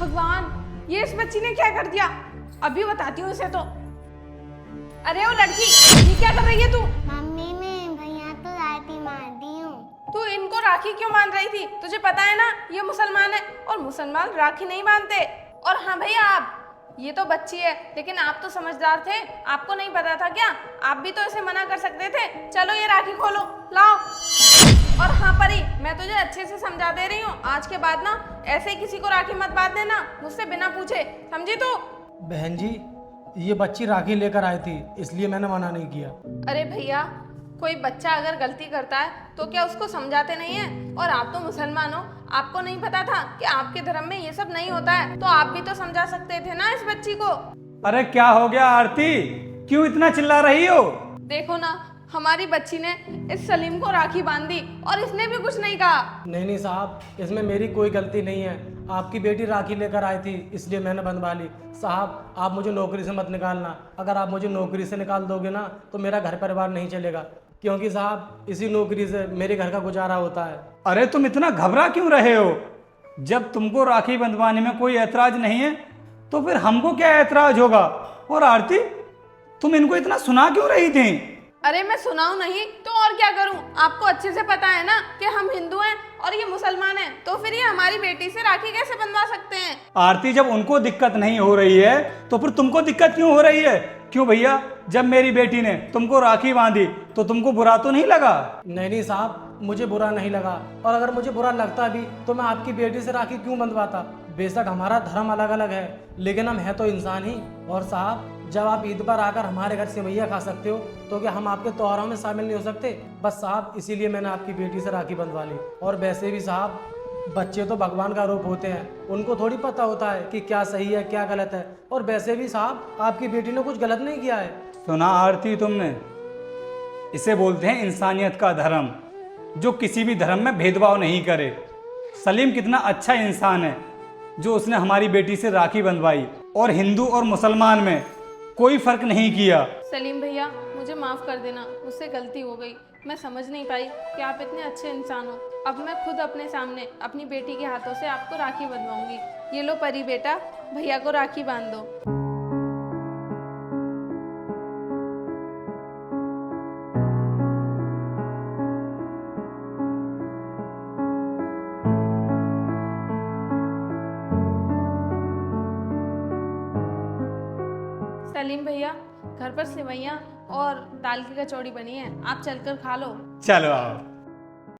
भगवान, ये इस बच्ची ने क्या कर दिया? अभी बताती हूँ इसे तो। अरे ओ लड़की, ये क्या कर रही है तू? मम्मी मैं भैया तो राखी मार दी हूँ। तू इनको राखी क्यों बांध रही थी? तुझे पता है ना ये मुसलमान है और मुसलमान राखी नहीं बांधते। और हाँ भैया, आप ये तो बच्ची है लेकिन आप तो समझदार थे, आपको नहीं पता था क्या? आप भी तो इसे मना कर सकते थे। चलो ये राखी खोलो, लाओ। और हाँ परी, मैं तुझे अच्छे से समझा दे रही हूँ, आज के बाद ना ऐसे ही किसी को राखी मत बांध देना मुझसे बिना पूछे, समझी तू? बहन जी, ये बच्ची राखी लेकर आई थी इसलिए मैंने मना नहीं किया। अरे भैया, कोई बच्चा अगर गलती करता है तो क्या उसको समझाते नहीं है? और आप तो मुसलमान हो, आपको नहीं पता था कि आपके धर्म में ये सब नहीं होता है, तो आप भी तो समझा सकते थे ना इस बच्ची को। अरे क्या हो गया आरती, क्यों इतना चिल्ला रही हो? देखो ना, हमारी बच्ची ने इस सलीम को राखी बांध दी और इसने भी कुछ नहीं कहा। नहीं साहब, इसमें मेरी कोई गलती नहीं है। आपकी बेटी राखी लेकर आई थी इसलिए मैंने बंधवा ली। साहब, आप मुझे नौकरी से मत निकालना। अगर आप मुझे नौकरी से निकाल दोगे ना तो मेरा घर परिवार नहीं चलेगा, क्योंकि साहब इसी नौकरी से मेरे घर का गुजारा होता है। अरे तुम इतना घबरा क्यों रहे हो? जब तुमको राखी बंधवाने में कोई ऐतराज नहीं है तो फिर हमको क्या ऐतराज होगा? और आरती, तुम इनको इतना सुना क्यों रही थी? अरे मैं सुनाऊं नहीं तो और क्या करूं? आपको अच्छे से पता है ना कि हम हिंदू हैं और ये मुसलमान हैं, तो फिर ये हमारी बेटी से राखी कैसे बंधवा सकते हैं? आरती, जब उनको दिक्कत नहीं हो रही है तो फिर तुमको दिक्कत क्यों हो रही है? क्यों भैया, जब मेरी बेटी ने तुमको राखी बांधी तो तुमको बुरा तो नहीं लगा? नहीं साहब, मुझे बुरा नहीं लगा। और अगर मुझे बुरा लगता भी तो मैं आपकी बेटी से राखी क्यों बंधवाता? बेशक हमारा धर्म अलग अलग है लेकिन हम हैं तो इंसान ही। और साहब, जब आप ईद पर आकर हमारे घर सेवैया खा सकते हो तो क्या हम आपके त्योहारों में शामिल नहीं हो सकते? बस साहब, इसीलिए मैंने आपकी बेटी से राखी बंधवा ली। और वैसे भी साहब, बच्चे तो भगवान का रूप होते हैं, उनको थोड़ी पता होता है कि क्या सही है क्या गलत है। और वैसे भी साहब, आपकी बेटी ने कुछ गलत नहीं किया है। सुना आरती तुमने, इसे बोलते हैं इंसानियत का धर्म, जो किसी भी धर्म में भेदभाव नहीं करे। सलीम कितना अच्छा इंसान है जो उसने हमारी बेटी से राखी बंधवाई और हिंदू और मुसलमान में कोई फर्क नहीं किया। सलीम भैया, मुझे माफ कर देना, मुझसे गलती हो गई। मैं समझ नहीं पाई कि आप इतने अच्छे इंसान हो। अब मैं खुद अपने सामने अपनी बेटी के हाथों से आपको राखी बंधवाऊंगी। ये लो परी बेटा, भैया को राखी बांध दो। सलीम भैया, घर पर सेवैयाँ और दाल की कचौड़ी बनी है, आप चलकर खा लो। चलो आओ।